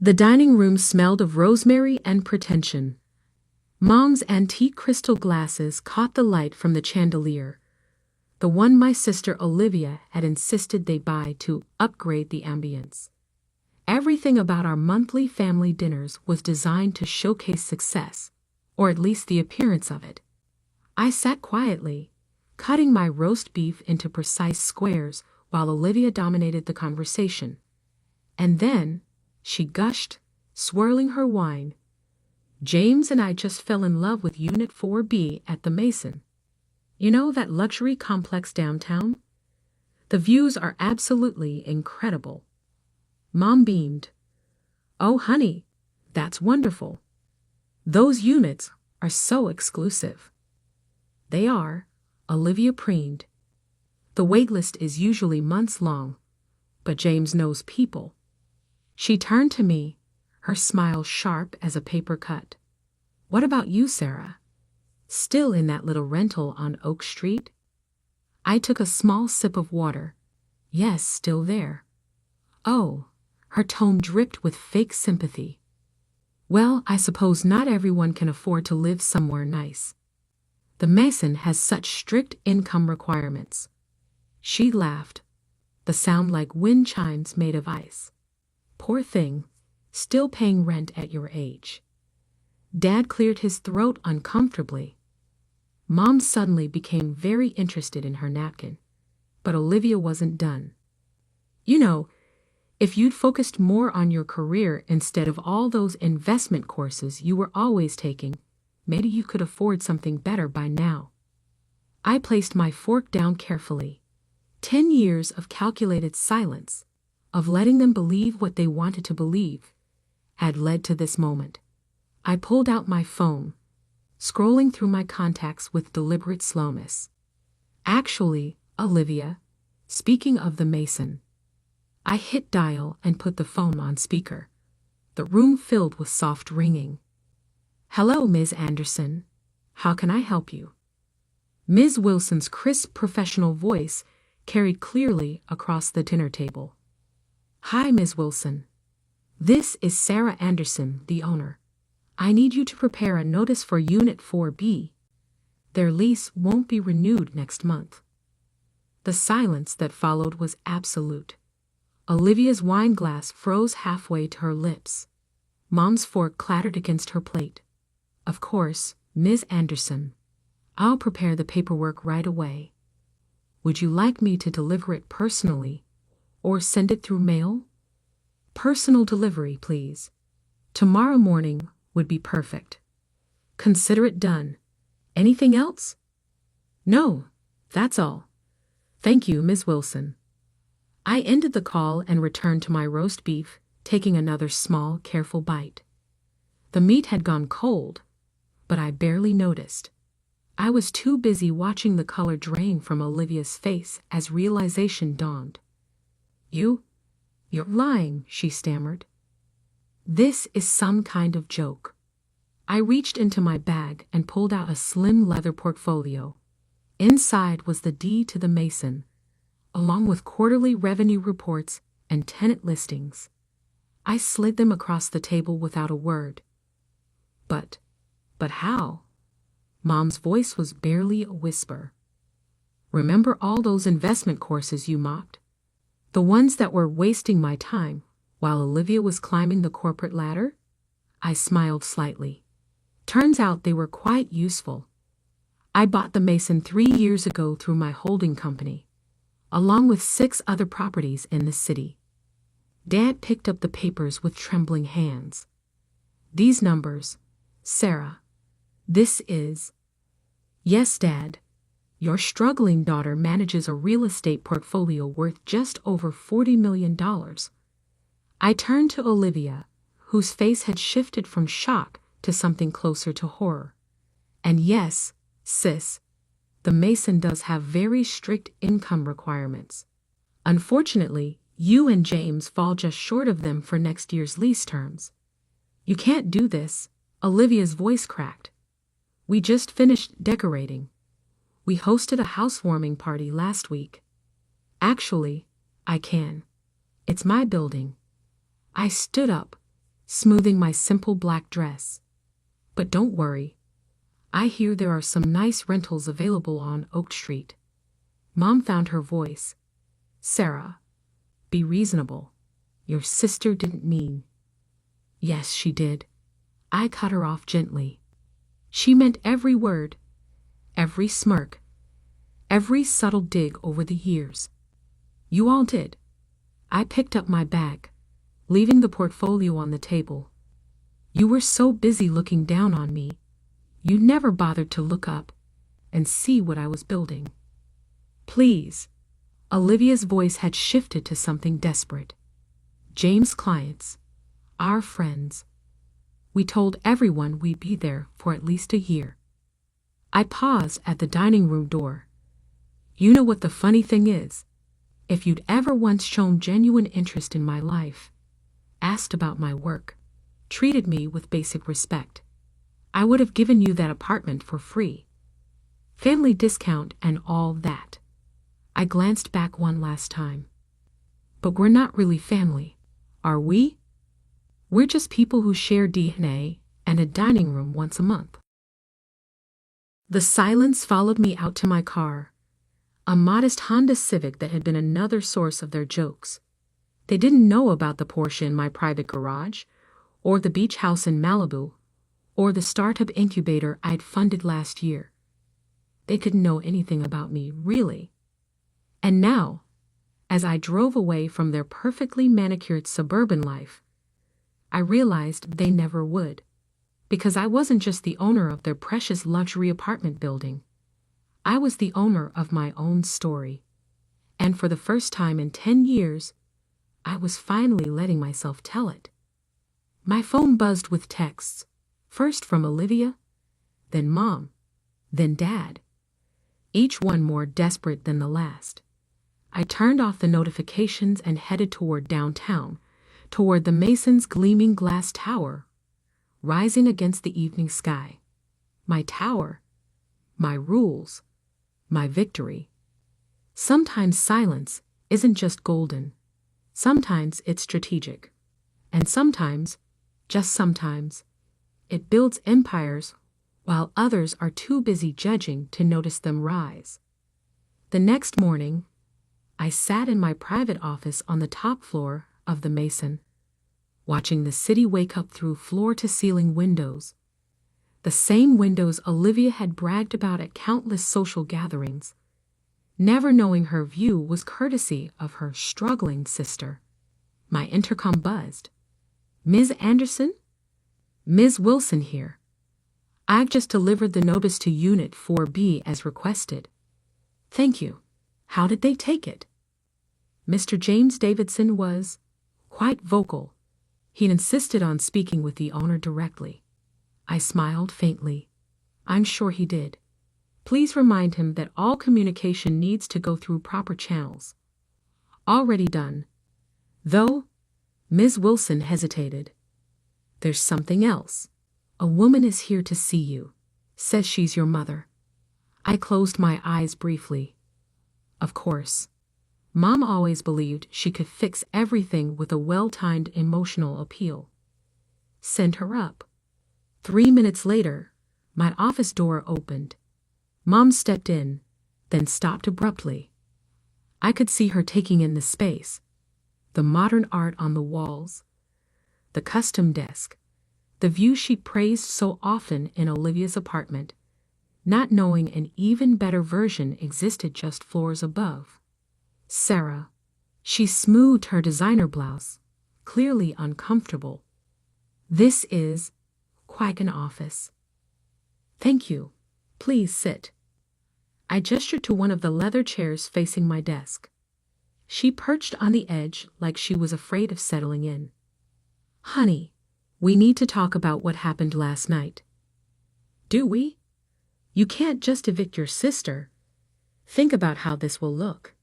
The dining room smelled of rosemary and pretension. Mom's antique crystal glasses caught the light from the chandelier, the one my sister Olivia had insisted they buy to upgrade the ambience. Everything about our monthly family dinners was designed to showcase success, or at least the appearance of it. I sat quietly, cutting my roast beef into precise squares while Olivia dominated the conversation. And then, she gushed, swirling her wine. James and I just fell in love with Unit 4B at the Mason. You know that luxury complex downtown? The views are absolutely incredible. Mom beamed. Oh, honey, that's wonderful. Those units are so exclusive. They are, Olivia preened. The waitlist is usually months long, but James knows people. She turned to me, her smile sharp as a paper cut. What about you, Sarah? Still in that little rental on Oak Street? I took a small sip of water. Yes, still there. Oh, her tone dripped with fake sympathy. Well, I suppose not everyone can afford to live somewhere nice. The Mason has such strict income requirements. She laughed, the sound like wind chimes made of ice. Poor thing, still paying rent at your age. Dad cleared his throat uncomfortably. Mom suddenly became very interested in her napkin, but Olivia wasn't done. You know, if you'd focused more on your career instead of all those investment courses you were always taking, maybe you could afford something better by now. I placed my fork down carefully. 10 years of calculated silence, of letting them believe what they wanted to believe, had led to this moment. I pulled out my phone, scrolling through my contacts with deliberate slowness. Actually, Olivia, speaking of the Mason. I hit dial and put the phone on speaker. The room filled with soft ringing. Hello, Ms. Anderson. How can I help you? Ms. Wilson's crisp professional voice carried clearly across the dinner table. Hi, Ms. Wilson. This is Sarah Anderson, the owner. I need you to prepare a notice for Unit 4B. Their lease won't be renewed next month. The silence that followed was absolute. Olivia's wine glass froze halfway to her lips. Mom's fork clattered against her plate. Of course, Ms. Anderson. I'll prepare the paperwork right away. Would you like me to deliver it personally, or send it through mail? Personal delivery, please. Tomorrow morning would be perfect. Consider it done. Anything else? No, that's all. Thank you, Ms. Wilson. I ended the call and returned to my roast beef, taking another small, careful bite. The meat had gone cold, but I barely noticed. I was too busy watching the color drain from Olivia's face as realization dawned. You're lying, she stammered. This is some kind of joke. I reached into my bag and pulled out a slim leather portfolio. Inside was the deed to the Mason, along with quarterly revenue reports and tenant listings. I slid them across the table without a word. But how? Mom's voice was barely a whisper. Remember all those investment courses you mocked? The ones that were wasting my time while Olivia was climbing the corporate ladder? I smiled slightly. Turns out they were quite useful. I bought the Mason 3 years ago through my holding company, along with 6 other properties in the city. Dad picked up the papers with trembling hands. These numbers, Sarah. This is... Yes, Dad. Your struggling daughter manages a real estate portfolio worth just over $40 million. I turned to Olivia, whose face had shifted from shock to something closer to horror. And yes, sis, the Mason does have very strict income requirements. Unfortunately, you and James fall just short of them for next year's lease terms. You can't do this, Olivia's voice cracked. We just finished decorating. We hosted a housewarming party last week. Actually, I can. It's my building. I stood up, smoothing my simple black dress. But don't worry. I hear there are some nice rentals available on Oak Street. Mom found her voice. Sarah, be reasonable. Your sister didn't mean. Yes, she did. I cut her off gently. She meant every word, every smirk, every subtle dig over the years. You all did. I picked up my bag, leaving the portfolio on the table. You were so busy looking down on me, you never bothered to look up and see what I was building. Please. Olivia's voice had shifted to something desperate. James' clients, our friends. We told everyone we'd be there for at least a year. I paused at the dining room door. You know what the funny thing is? If you'd ever once shown genuine interest in my life, asked about my work, treated me with basic respect, I would have given you that apartment for free. Family discount and all that. I glanced back one last time. But we're not really family, are we? We're just people who share DNA and a dining room once a month. The silence followed me out to my car, a modest Honda Civic that had been another source of their jokes. They didn't know about the Porsche in my private garage, or the beach house in Malibu, or the startup incubator I'd funded last year. They couldn't know anything about me, really. And now, as I drove away from their perfectly manicured suburban life, I realized they never would, because I wasn't just the owner of their precious luxury apartment building. I was the owner of my own story. And for the first time in 10 years, I was finally letting myself tell it. My phone buzzed with texts, first from Olivia, then Mom, then Dad, each one more desperate than the last. I turned off the notifications and headed toward downtown, toward the Mason's gleaming glass tower, rising against the evening sky. My tower, my rules, my victory. Sometimes silence isn't just golden. Sometimes it's strategic. And sometimes, just sometimes, it builds empires while others are too busy judging to notice them rise. The next morning, I sat in my private office on the top floor of the Mason, watching the city wake up through floor-to-ceiling windows. The same windows Olivia had bragged about at countless social gatherings, never knowing her view was courtesy of her struggling sister. My intercom buzzed. Ms. Anderson? Ms. Wilson here. I've just delivered the notice to Unit 4B as requested. Thank you. How did they take it? Mr. James Davidson was quite vocal. He'd insisted on speaking with the owner directly. I smiled faintly. I'm sure he did. Please remind him that all communication needs to go through proper channels. Already done. Though, Ms. Wilson hesitated. There's something else. A woman is here to see you. Says she's your mother. I closed my eyes briefly. Of course. Mom always believed she could fix everything with a well-timed emotional appeal. Send her up. 3 minutes later, my office door opened. Mom stepped in, then stopped abruptly. I could see her taking in the space, the modern art on the walls, the custom desk, the view she praised so often in Olivia's apartment, not knowing an even better version existed just floors above. Sarah. She smoothed her designer blouse, clearly uncomfortable. This is quite an office. Thank you. Please sit. I gestured to one of the leather chairs facing my desk. She perched on the edge like she was afraid of settling in. Honey, we need to talk about what happened last night. Do we? You can't just evict your sister. Think about how this will look.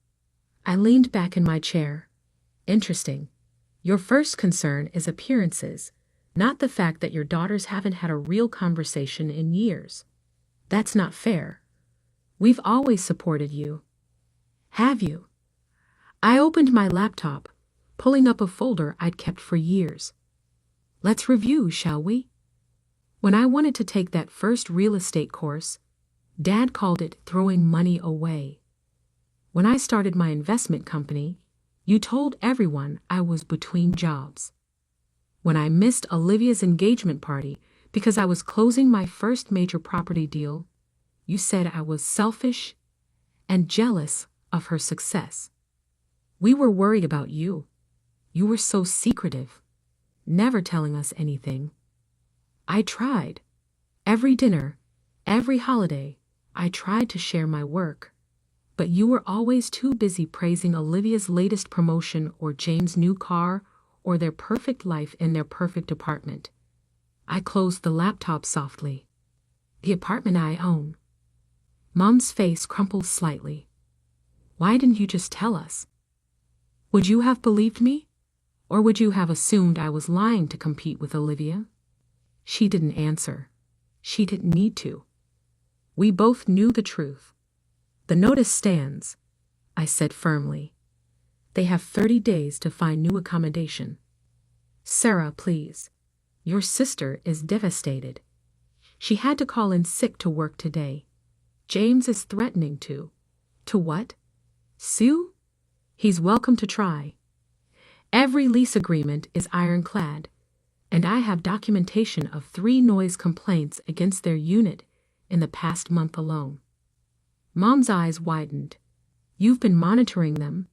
I leaned back in my chair. Interesting. Your first concern is appearances, not the fact that your daughters haven't had a real conversation in years. That's not fair. We've always supported you. Have you? I opened my laptop, pulling up a folder I'd kept for years. Let's review, shall we? When I wanted to take that first real estate course, Dad called it throwing money away. When I started my investment company, you told everyone I was between jobs. When I missed Olivia's engagement party because I was closing my first major property deal, you said I was selfish and jealous of her success. We were worried about you. You were so secretive, never telling us anything. I tried. Every dinner, every holiday, I tried to share my work. But you were always too busy praising Olivia's latest promotion or James' new car or their perfect life in their perfect apartment. I closed the laptop softly. The apartment I own. Mom's face crumpled slightly. Why didn't you just tell us? Would you have believed me? Or would you have assumed I was lying to compete with Olivia? She didn't answer. She didn't need to. We both knew the truth. The notice stands, I said firmly. They have 30 days to find new accommodation. Sarah, please. Your sister is devastated. She had to call in sick to work today. James is threatening to. To what? Sue? He's welcome to try. Every lease agreement is ironclad, and I have documentation of 3 noise complaints against their unit in the past month alone. Mom's eyes widened. You've been monitoring them?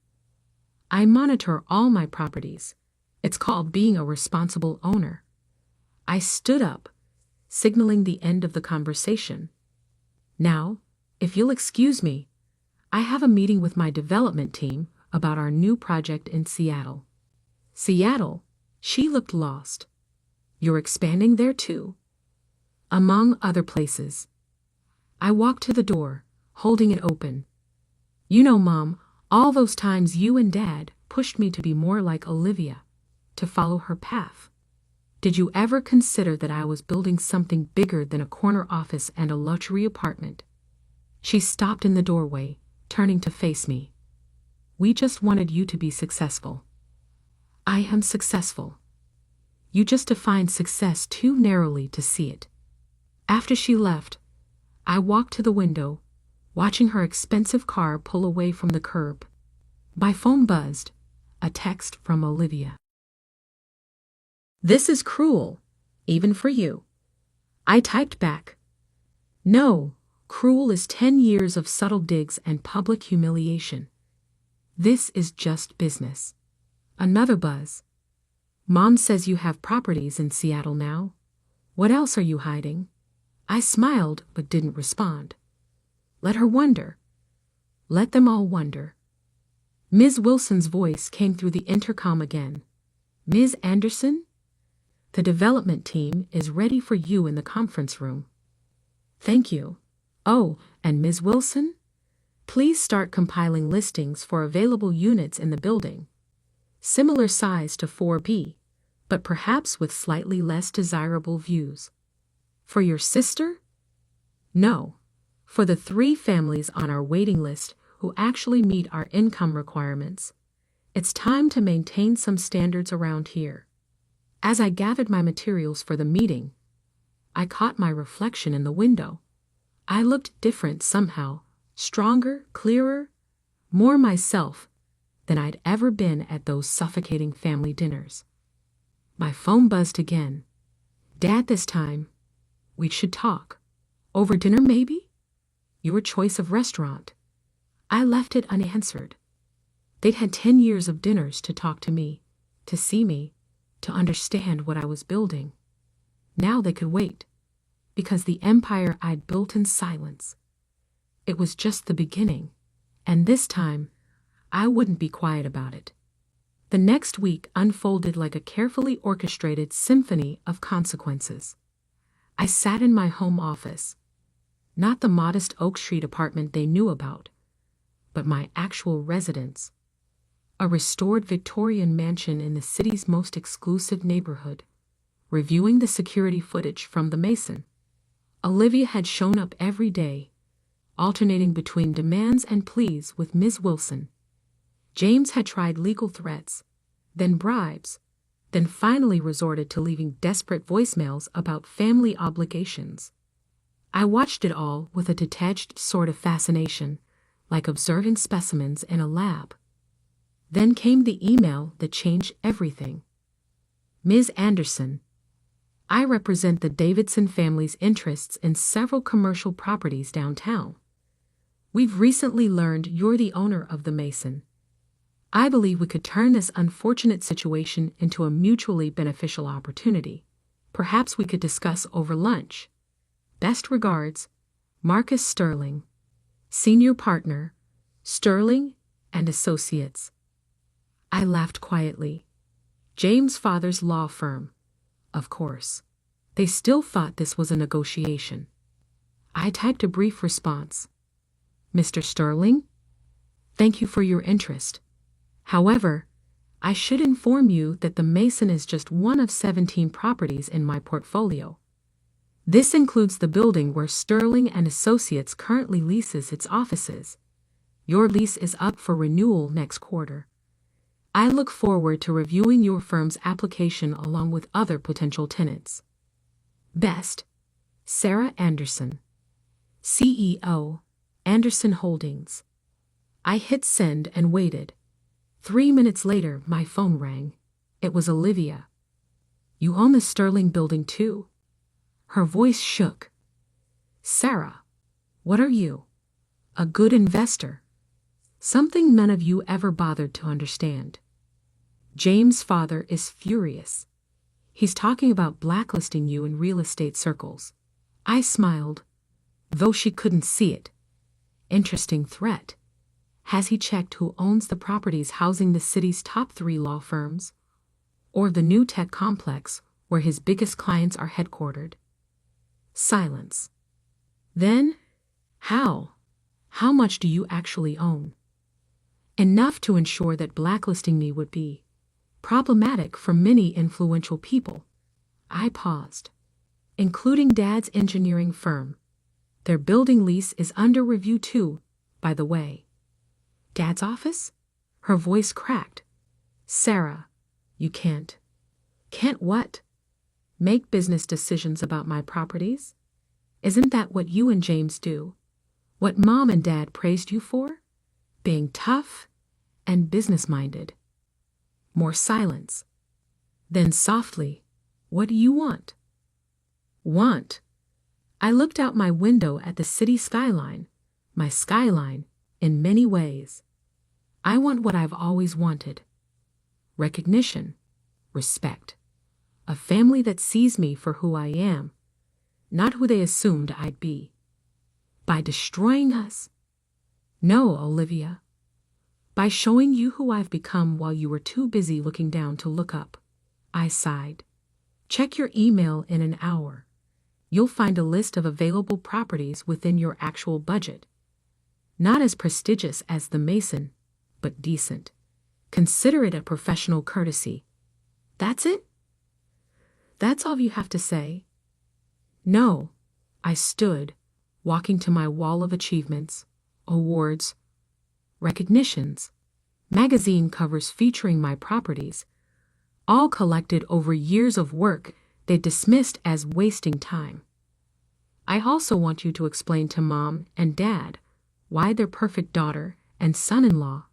I monitor all my properties. It's called being a responsible owner. I stood up, signaling the end of the conversation. Now, if you'll excuse me, I have a meeting with my development team about our new project in Seattle. Seattle? She looked lost. You're expanding there too? Among other places. I walked to the door, holding it open. You know, Mom, all those times you and Dad pushed me to be more like Olivia, to follow her path. Did you ever consider that I was building something bigger than a corner office and a luxury apartment? She stopped in the doorway, turning to face me. We just wanted you to be successful. I am successful. You just defined success too narrowly to see it. After she left, I walked to the window, watching her expensive car pull away from the curb. My phone buzzed, a text from Olivia. This is cruel, even for you. I typed back. No, cruel is 10 years of subtle digs and public humiliation. This is just business. Another buzz. Mom says you have properties in Seattle now. What else are you hiding? I smiled but didn't respond. Let her wonder. Let them all wonder. Ms. Wilson's voice came through the intercom again. Ms. Anderson? The development team is ready for you in the conference room. Thank you. Oh, and Ms. Wilson? Please start compiling listings for available units in the building. Similar size to 4B, but perhaps with slightly less desirable views. For your sister? No. For the 3 families on our waiting list who actually meet our income requirements. It's time to maintain some standards around here. As I gathered my materials for the meeting, I caught my reflection in the window. I looked different somehow, stronger, clearer, more myself than I'd ever been at those suffocating family dinners. My phone buzzed again. Dad, this time. We should talk. Over dinner, maybe? Your choice of restaurant. I left it unanswered. They'd had 10 years of dinners to talk to me, to see me, to understand what I was building. Now they could wait, because the empire I'd built in silence. It was just the beginning, and this time, I wouldn't be quiet about it. The next week unfolded like a carefully orchestrated symphony of consequences. I sat in my home office, not the modest Oak Street apartment they knew about, but my actual residence, a restored Victorian mansion in the city's most exclusive neighborhood, reviewing the security footage from the Mason. Olivia had shown up every day, alternating between demands and pleas with Ms. Wilson. James had tried legal threats, then bribes, then finally resorted to leaving desperate voicemails about family obligations. I watched it all with a detached sort of fascination, like observing specimens in a lab. Then came the email that changed everything. Ms. Anderson, I represent the Davidson family's interests in several commercial properties downtown. We've recently learned you're the owner of the Mason. I believe we could turn this unfortunate situation into a mutually beneficial opportunity. Perhaps we could discuss over lunch. Best regards, Marcus Sterling, Senior Partner, Sterling and Associates. I laughed quietly. James' father's law firm. Of course. They still thought this was a negotiation. I typed a brief response. Mr. Sterling? Thank you for your interest. However, I should inform you that the Mason is just one of 17 properties in my portfolio. This includes the building where Sterling and Associates currently leases its offices. Your lease is up for renewal next quarter. I look forward to reviewing your firm's application along with other potential tenants. Best, Sarah Anderson, CEO, Anderson Holdings. I hit send and waited. 3 minutes later, my phone rang. It was Olivia. You own the Sterling building too? Her voice shook. Sarah, what are you? A good investor? Something none of you ever bothered to understand. James' father is furious. He's talking about blacklisting you in real estate circles. I smiled, though she couldn't see it. Interesting threat. Has he checked who owns the properties housing the city's top 3 law firms? Or the new tech complex where his biggest clients are headquartered? Silence. Then, how? How much do you actually own? Enough to ensure that blacklisting me would be problematic for many influential people. I paused. Including Dad's engineering firm. Their building lease is under review too, by the way. Dad's office? Her voice cracked. Sarah, you can't. Can't what? Make business decisions about my properties? Isn't that what you and James do? What Mom and Dad praised you for? Being tough and business-minded. More silence. Then softly, what do you want? Want? I looked out my window at the city skyline, my skyline, in many ways. I want what I've always wanted. Recognition, respect. A family that sees me for who I am, not who they assumed I'd be. By destroying us? No, Olivia. By showing you who I've become while you were too busy looking down to look up. I sighed. Check your email in an hour. You'll find a list of available properties within your actual budget. Not as prestigious as the Mason, but decent. Consider it a professional courtesy. That's it? That's all you have to say? No. I stood, walking to my wall of achievements, awards, recognitions, magazine covers featuring my properties, all collected over years of work they dismissed as wasting time. I also want you to explain to Mom and Dad why their perfect daughter and son-in-law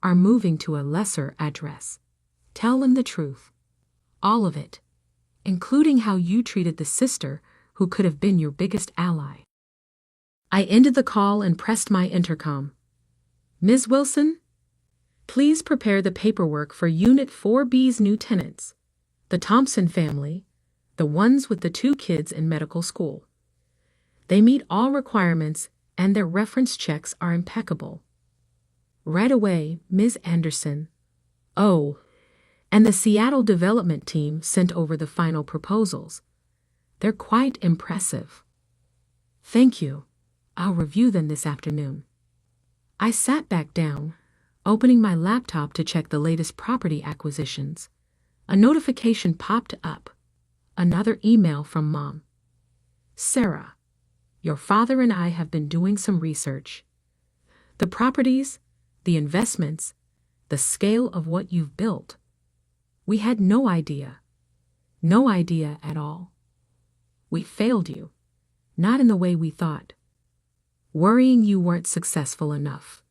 are moving to a lesser address. Tell them the truth. All of it, including how you treated the sister who could have been your biggest ally. I ended the call and pressed my intercom. Ms. Wilson, please prepare the paperwork for Unit 4B's new tenants, the Thompson family, the ones with the 2 kids in medical school. They meet all requirements and their reference checks are impeccable. Right away, Ms. Anderson. Oh, and the Seattle development team sent over the final proposals. They're quite impressive. Thank you. I'll review them this afternoon. I sat back down, opening my laptop to check the latest property acquisitions. A notification popped up. Another email from Mom. Sarah, your father and I have been doing some research. The properties, the investments, the scale of what you've built. We had no idea. No idea at all. We failed you. Not in the way we thought. Worrying you weren't successful enough,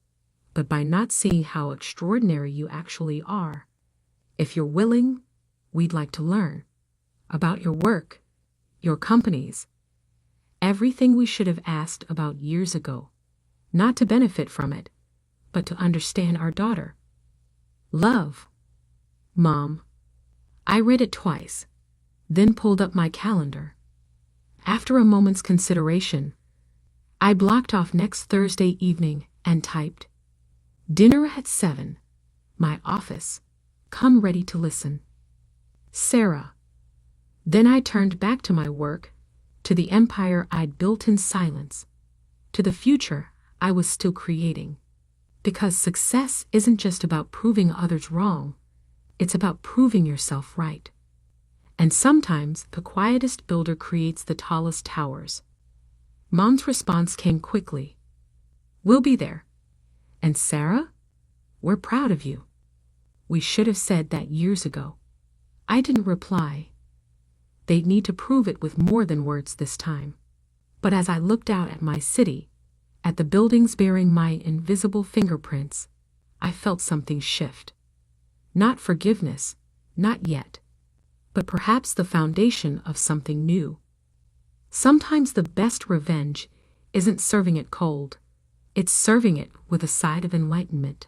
but by not seeing how extraordinary you actually are. If you're willing, we'd like to learn about your work, your companies, everything we should have asked about years ago, not to benefit from it, but to understand our daughter. Love. Mom. I read it twice, then pulled up my calendar. After a moment's consideration, I blocked off next Thursday evening and typed, "Dinner at 7. My office. Come ready to listen. Sarah." Then I turned back to my work, to the empire I'd built in silence, to the future I was still creating. Because success isn't just about proving others wrong, it's about proving yourself right. And sometimes the quietest builder creates the tallest towers. Mom's response came quickly. "We'll be there. And Sarah, we're proud of you." We should have said that years ago. I didn't reply. They'd need to prove it with more than words this time. But as I looked out at my city, at the buildings bearing my invisible fingerprints, I felt something shift. Not forgiveness, not yet, but perhaps the foundation of something new. Sometimes the best revenge isn't serving it cold, it's serving it with a side of enlightenment.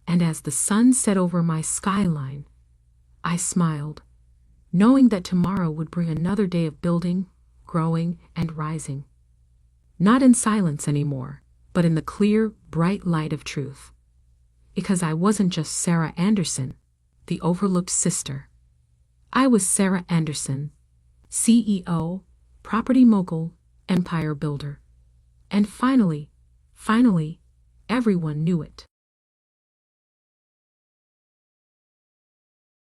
And as the sun set over my skyline, I smiled, knowing that tomorrow would bring another day of building, growing, and rising. Not in silence anymore, but in the clear, bright light of truth. Because I wasn't just Sarah Anderson, the overlooked sister. I was Sarah Anderson, CEO, property mogul, empire builder. And finally, everyone knew it.